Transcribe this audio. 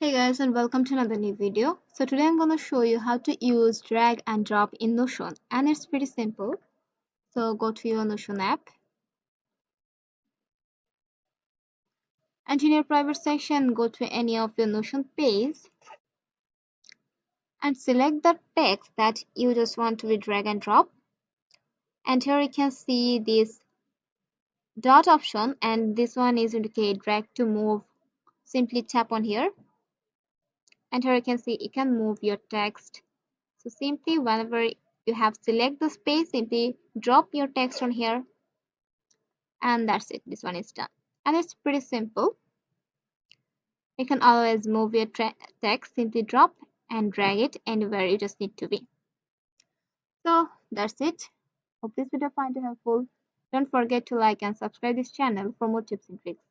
Hey guys, and welcome to another new video. So today I'm going to show you how to use drag and drop in Notion, and it's pretty simple. So go to your Notion app, and in your private section go to any of your Notion page and select the text that you just want to be drag and drop. And here you can see this dot option, and this one is indicate drag to move. Simply tap on here, and here you can see you can move your text. So simply whenever you have select the space, simply drop your text on here, and that's it. This one is done, and it's pretty simple. You can always move your text, simply drop and drag it anywhere you just need to be. So that's it. Hope this video find you helpful. Don't forget to like and subscribe this channel for more tips and tricks.